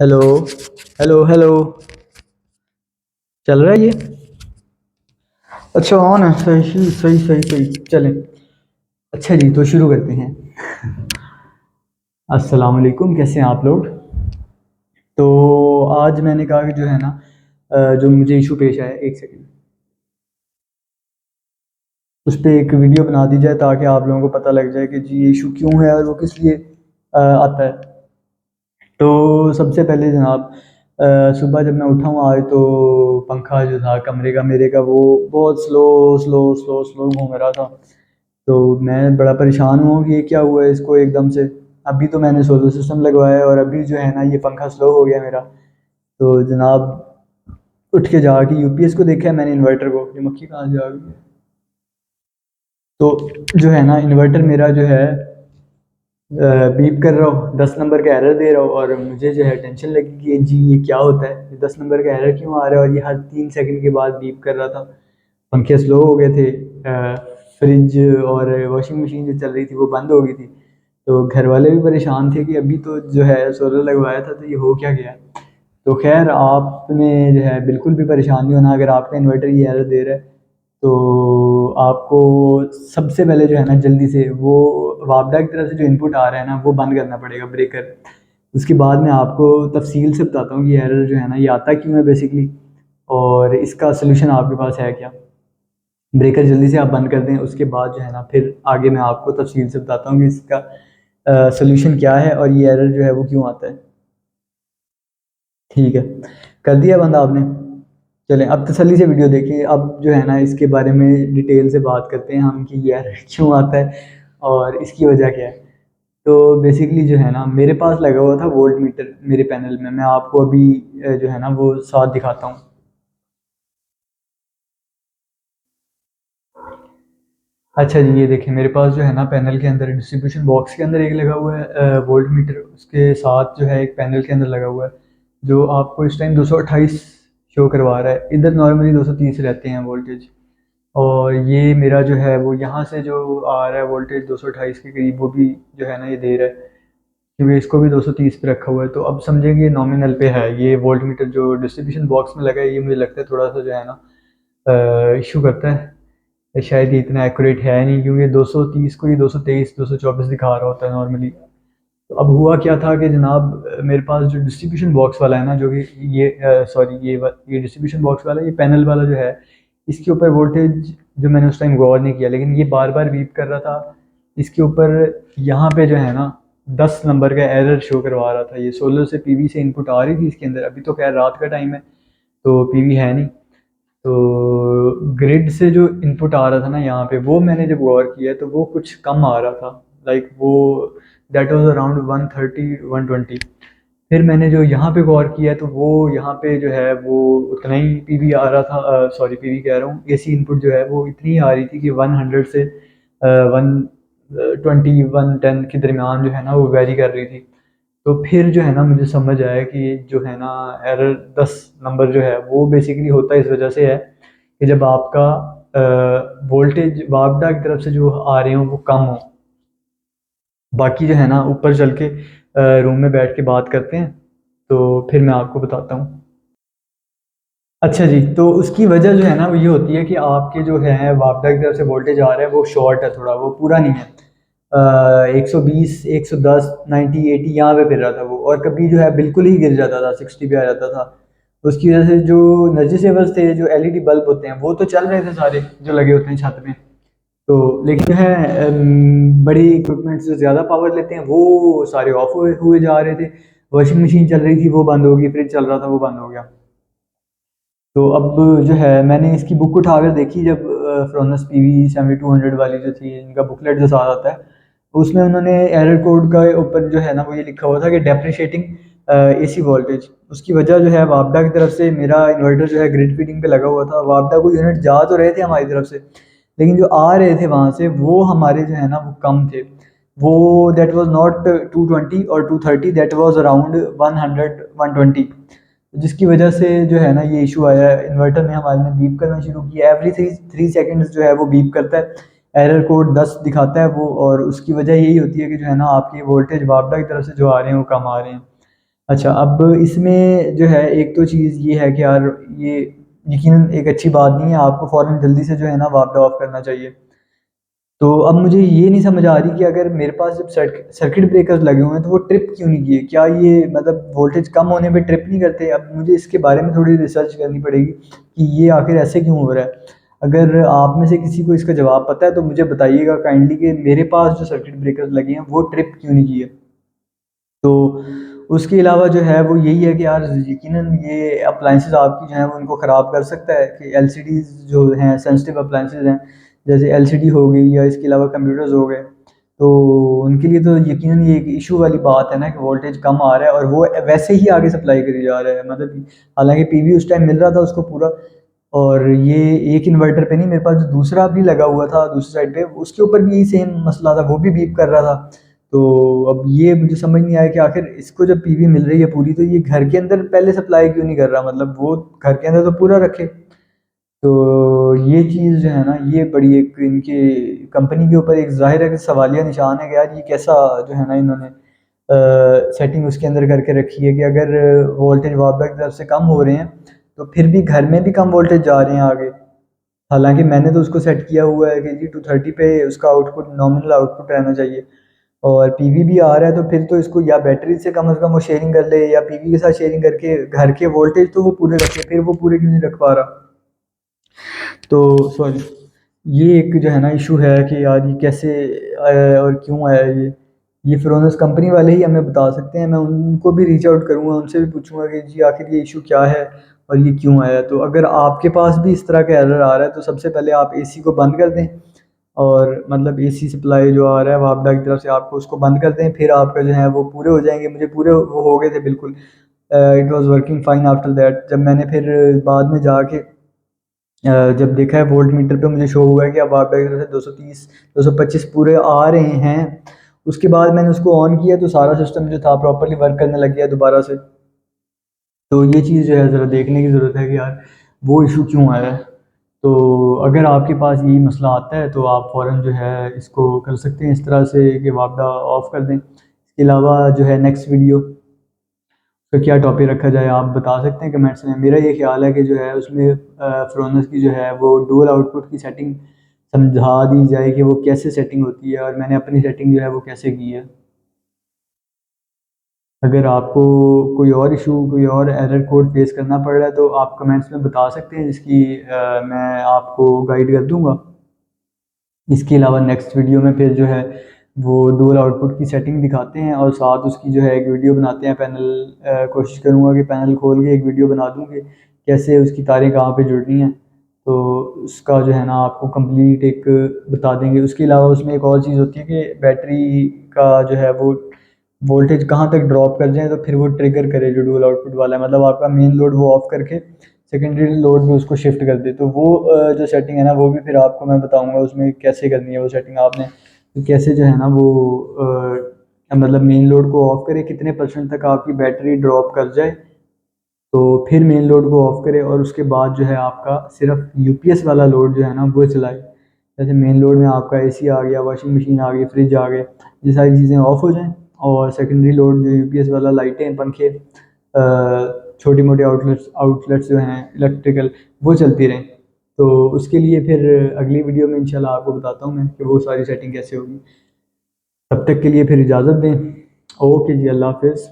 Hello hello hello. चल रहा है ये? अच्छा, ऑन है। सही सही सही सही, चलें। अच्छा जी, तो शुरू करते हैं। अस्सलाम वालेकुम, कैसे हैं आप लोग? तो आज मैंने कहा कि जो है ना, जो मुझे इशू पेश आया, एक सेकंड, उस पर एक वीडियो बना दी जाए ताकि आप लोगों को पता लग जाए कि जी ये इशू क्यों है और वो किस लिए आता है। तो सबसे पहले जनाब, सुबह जब मैं उठा हूँ आज, तो पंखा जो था कमरे का मेरे का, वो बहुत स्लो स्लो स्लो स्लो घूम रहा था। तो मैं बड़ा परेशान हुआ कि ये क्या हुआ है इसको एकदम से। अभी तो मैंने सोलर सिस्टम लगवाया है और अभी जो है ना ये पंखा स्लो हो गया मेरा। तो जनाब, उठ के जाके यूपीएस को देखा है मैंने, इन्वर्टर को। ये मक्खी कहाँ से आ गई है? तो जो है ना, इन्वर्टर मेरा जो है बीप कर रहा हूँ, 10 नंबर का एरर दे रहा हूँ, और मुझे जो है टेंशन लगी कि जी ये क्या होता है, ये 10 नंबर का एरर क्यों आ रहा है, और ये हर 3 सेकंड के बाद बीप कर रहा था। पंखे स्लो हो गए थे, फ्रिज और वॉशिंग मशीन जो चल रही थी वो बंद हो गई थी। तो घर वाले भी परेशान थे कि अभी तो जो है सोलर लगवाया था, तो ये हो क्या गया। तो खैर, आपने जो है बिल्कुल भी परेशान नहीं होना। अगर आपका इन्वर्टर ये एरर दे रहा है, तो आपको सबसे पहले जो है ना, जल्दी से वो वापडा की तरफ से जो इनपुट आ रहा है ना, वो बंद करना पड़ेगा, ब्रेकर। उसके बाद मैं आपको तफसील से बताता हूँ कि एरर जो है ना ये आता क्यों है बेसिकली, और इसका सोल्यूशन आपके पास है क्या। ब्रेकर जल्दी से आप बंद कर दें, उसके बाद जो है ना फिर आगे मैं आपको तफसील से बताता हूँ कि इसका सोल्यूशन क्या है और ये एरर जो है वो क्यों आता है। ठीक है, कर दिया बंद आपने? चलें, अब तसल्ली से वीडियो देखिए। अब जो है ना इसके बारे में डिटेल से बात करते हैं हम कि ये एरर क्यों आता है और इसकी वजह क्या है। तो बेसिकली जो है ना, मेरे पास लगा हुआ था वोल्ट मीटर मेरे पैनल में। मैं आपको अभी जो है ना वो साथ दिखाता हूँ। अच्छा जी, ये देखिए मेरे पास जो है ना पैनल के अंदर, डिस्ट्रीब्यूशन बॉक्स के अंदर एक लगा हुआ है वोल्ट मीटर। उसके साथ जो है एक पैनल के अंदर लगा हुआ है जो आपको इस टाइम 228 शो करवा रहा है। इधर नॉर्मली 230 रहते हैं वोल्टेज। और ये मेरा जो है वो यहाँ से जो आ रहा है वोल्टेज 228 के करीब, वो भी जो है ना ये दे रहा है, क्योंकि इसको भी 230 पे रखा हुआ है। तो अब समझेंगे नॉमिनल पे है ये वोल्ट मीटर जो डिस्ट्रीब्यूशन बॉक्स में लगा है। ये मुझे लगता है थोड़ा सा जो है ना इशू करता है। शायद ये इतना एक्यूरेट है नहीं, क्योंकि 230 को ये 223 224 दिखा रहा होता है नॉर्मली। तो अब हुआ क्या था कि जनाब, मेरे पास जो डिस्ट्रीब्यूशन बॉक्स वाला है ना, जो कि ये सॉरी ये डिस्ट्रीब्यूशन बॉक्स वाला, ये पैनल वाला जो है, इसके ऊपर वोल्टेज जो मैंने उस टाइम गौर नहीं किया, लेकिन ये बार बार बीप कर रहा था। इसके ऊपर यहाँ पे जो है ना 10 नंबर का एरर शो करवा रहा था। ये सोलर से पीवी से इनपुट आ रही थी इसके अंदर। अभी तो खैर रात का टाइम है, तो पीवी है नहीं। तो ग्रिड से जो इनपुट आ रहा था ना यहाँ पे, वो मैंने जब गौर किया तो वो कुछ कम आ रहा था। लाइक वो दैट वाज अराउंड 130 120। फिर मैंने जो यहाँ पे गौर किया तो वो यहाँ पे जो है वो उतना ही पीवी आ रहा था। सॉरी, पीवी कह रहा हूँ, एसी इनपुट जो है वो इतनी आ रही थी कि 100 से 120 110 के दरमियान जो है ना वो वेरी कर रही थी। तो फिर जो है ना मुझे समझ आया कि जो है ना एरर 10 नंबर जो है वो बेसिकली होता है इस वजह से है कि जब आपका वोल्टेज वापडा की तरफ से जो आ रहे हो वो कम हो। बाकी जो है ना ऊपर चल के रूम में बैठ के बात करते हैं, तो फिर मैं आपको बताता हूँ। अच्छा जी, तो उसकी वजह जो है ना वो ये होती है कि आपके जो है वापडा की तरफ से वोल्टेज आ रहा है वो शॉर्ट है, थोड़ा वो पूरा नहीं है। 120 110 90 80 यहाँ पे फिर रहा था वो, और कभी जो है बिल्कुल ही गिर जाता था, 60 पे आ जाता था। तो उसकी वजह से जो एनर्जी सेवर्स थे, जो एलईडी बल्ब होते हैं, वो तो चल रहे थे सारे जो लगे होते हैं छत में। तो लेकिन जो है बड़ी इक्विपमेंट जो ज़्यादा पावर लेते हैं वो सारे ऑफ हुए हुए जा रहे थे। वॉशिंग मशीन चल रही थी वो बंद हो गई, फ्रिज चल रहा था वो बंद हो गया। तो अब जो है मैंने इसकी बुक उठाकर देखी, जब फ्रोनस पीवी 7200 वाली जो थी, इनका बुकलेट जो साथ आता है, तो उसमें उन्होंने एरर कोड का ऊपर जो है ना वो ये लिखा हुआ था कि डेप्रिशिएटिंग एसी वोल्टेज। उसकी वजह जो है वापडा की तरफ से, मेरा इन्वर्टर जो है ग्रिड फीडिंग पे लगा हुआ था, वापडा को यूनिट जा तो रहे थे हमारी तरफ से, लेकिन जो आ रहे थे वहाँ से वो हमारे जो है ना वो कम थे। वो दैट वाज नॉट 220 और 230, दैट वाज अराउंड 100 120, जिसकी वजह से जो है ना ये इशू आया है। इन्वर्टर ने हमारे ने बीप करना शुरू किया, एवरी थ्री थ्री सेकेंड्स जो है वो बीप करता है। एरर कोड 10 दिखाता है वो, और उसकी वजह यही होती है कि जो है ना आपकी वोल्टेज वापडा की तरफ से जो आ रहे हैं वो कम आ रहे हैं। अच्छा, अब इसमें जो है एक तो चीज़ ये है कि यार ये यकीनन एक अच्छी बात नहीं है, आपको फ़ौरन जल्दी से जो है ना वापड ऑफ करना चाहिए। तो अब मुझे ये नहीं समझ आ रही कि अगर मेरे पास जब सर्किट ब्रेकर्स लगे हुए हैं तो वो ट्रिप क्यों नहीं किए? क्या ये मतलब वोल्टेज कम होने पे ट्रिप नहीं करते? अब मुझे इसके बारे में थोड़ी रिसर्च करनी पड़ेगी कि ये आखिर ऐसे क्यों हो रहा है। अगर आप में से किसी को इसका जवाब पता है तो मुझे बताइएगा काइंडली कि मेरे पास जो सर्किट ब्रेकर्स लगे हैं वो ट्रिप क्यों नहीं किए। तो उसके अलावा जो है वो यही है कि यार यकीनन ये अप्लायंसेस आपकी जो है वो उनको ख़राब कर सकता है कि एलसीडीज़ जो हैं सेंसिटिव अप्लायंसेस हैं, जैसे एलसीडी हो गई या इसके अलावा कंप्यूटर्स हो गए, तो उनके लिए तो यकीनन ये एक इशू वाली बात है ना कि वोल्टेज कम आ रहा है और वो वैसे ही आगे सप्लाई करी जा रहा है, मतलब हालांकि पीवी उस टाइम मिल रहा था उसको पूरा। और ये एक इन्वर्टर पे नहीं, मेरे पास जो दूसरा भी लगा हुआ था दूसरी साइड पे उसके ऊपर भी यही सेम मसला था, वो भी बीप कर रहा था। तो अब ये मुझे समझ नहीं आया कि आखिर इसको जब पीवी मिल रही है पूरी तो ये घर के अंदर पहले सप्लाई क्यों नहीं कर रहा, मतलब वो घर के अंदर तो पूरा रखे। तो ये चीज़ जो है ना ये बड़ी एक इनके कंपनी के ऊपर एक ज़ाहिर है कि सवालिया निशान है कि यार ये कैसा जो है ना इन्होंने सेटिंग उसके अंदर करके रखी है कि अगर वोल्टेज वापडा की तरफ से कम हो रहे हैं तो फिर भी घर में भी कम वोल्टेज जा रहे हैं आगे। हालांकि मैंने तो उसको सेट किया हुआ है कि जी 230 पे उसका आउटपुट नॉमिनल आउटपुट रहना चाहिए और पीवी भी आ रहा है, तो फिर तो इसको या बैटरी से कम वो शेयरिंग कर ले या पीवी के साथ शेयरिंग करके घर के वोल्टेज तो वो पूरे रखे, फिर वो पूरे क्यों नहीं रख पा रहा। तो सॉरी, ये एक जो है ना इशू है कि यार ये कैसे आया है और क्यों आया है ये फ्रोनस कंपनी वाले ही हमें बता सकते हैं। मैं उनको भी रीच आउट करूँगा, उनसे भी पूछूंगा कि जी आखिर ये इशू क्या है और ये क्यों आया है। तो अगर आपके पास भी इस तरह का एरर आ रहा है तो सबसे पहले आप एसी को बंद कर दें और मतलब एसी सप्लाई जो आ रहा है वापडा की तरफ से आपको उसको बंद कर दें, फिर आपका जो है वो पूरे हो जाएंगे। मुझे पूरे वो हो गए थे बिल्कुल, it was working fine after that. जब मैंने फिर बाद में जाके जब देखा है वोल्ट मीटर पे मुझे शो हुआ है कि अब वापडा की तरफ से 230 225 पूरे आ रहे हैं। उसके बाद मैंने उसको ऑन किया तो सारा सिस्टम जो था प्रॉपर्ली वर्क करने लग गया दोबारा से। तो ये चीज़ जो है ज़रा देखने की ज़रूरत है कि यार वो इशू क्यों आया है। तो अगर आपके पास यही मसला आता है तो आप फ़ौरन जो है इसको कर सकते हैं इस तरह से कि वापडा ऑफ़ कर दें। इसके अलावा जो है नेक्स्ट वीडियो तो क्या टॉपिक रखा जाए आप बता सकते हैं कमेंट्स में। मेरा ये ख्याल है कि जो है उसमें फ्रोनस की जो है वो डुअल आउटपुट की सेटिंग समझा दी जाए कि वो कैसे सेटिंग होती है और मैंने अपनी सेटिंग जो है वो कैसे की है। अगर आपको कोई और इशू कोई और एरर कोड फेस करना पड़ रहा है तो आप कमेंट्स में बता सकते हैं, जिसकी मैं आपको गाइड कर दूंगा। इसके अलावा नेक्स्ट वीडियो में फिर जो है वो डुअल आउटपुट की सेटिंग दिखाते हैं और साथ उसकी जो है एक वीडियो बनाते हैं पैनल। कोशिश करूँगा कि पैनल खोल के एक वीडियो बना दूँ कि कैसे उसकी तारें कहाँ पे जुड़नी हैं। तो उसका जो है ना आपको कंप्लीट एक बता देंगे। उसके अलावा उसमें एक और चीज़ होती है कि बैटरी का जो है वो वोल्टेज कहाँ तक ड्रॉप कर जाए तो फिर वो ट्रिगर करे जो डुअल आउटपुट वाला है, मतलब आपका मेन लोड वो ऑफ करके सेकेंडरी लोड में उसको शिफ्ट कर दे। तो वो जो सेटिंग है ना वो भी फिर आपको मैं बताऊंगा उसमें कैसे करनी है वो सेटिंग आपने। तो कैसे जो है ना वो मतलब मेन लोड को ऑफ करे कितने परसेंट तक आपकी बैटरी ड्रॉप कर जाए तो फिर मेन लोड को ऑफ करे और उसके बाद जो है आपका सिर्फ यूपीएस वाला लोड जो है ना वो चलाए। जैसे मेन लोड में आपका एसी आ गया, वॉशिंग मशीन आ गई, फ्रिज आ गए, ये सारी चीज़ें ऑफ हो जाएं और सेकेंडरी लोड जो यूपीएस वाला लाइटें पंखे छोटी मोटी आउटलेट्स जो हैं इलेक्ट्रिकल वो चलती रहें। तो उसके लिए फिर अगली वीडियो में इंशाल्लाह आपको बताता हूँ मैं कि वो सारी सेटिंग कैसे होगी। तब तक के लिए फिर इजाज़त दें। ओके जी, अल्लाह हाफिज़।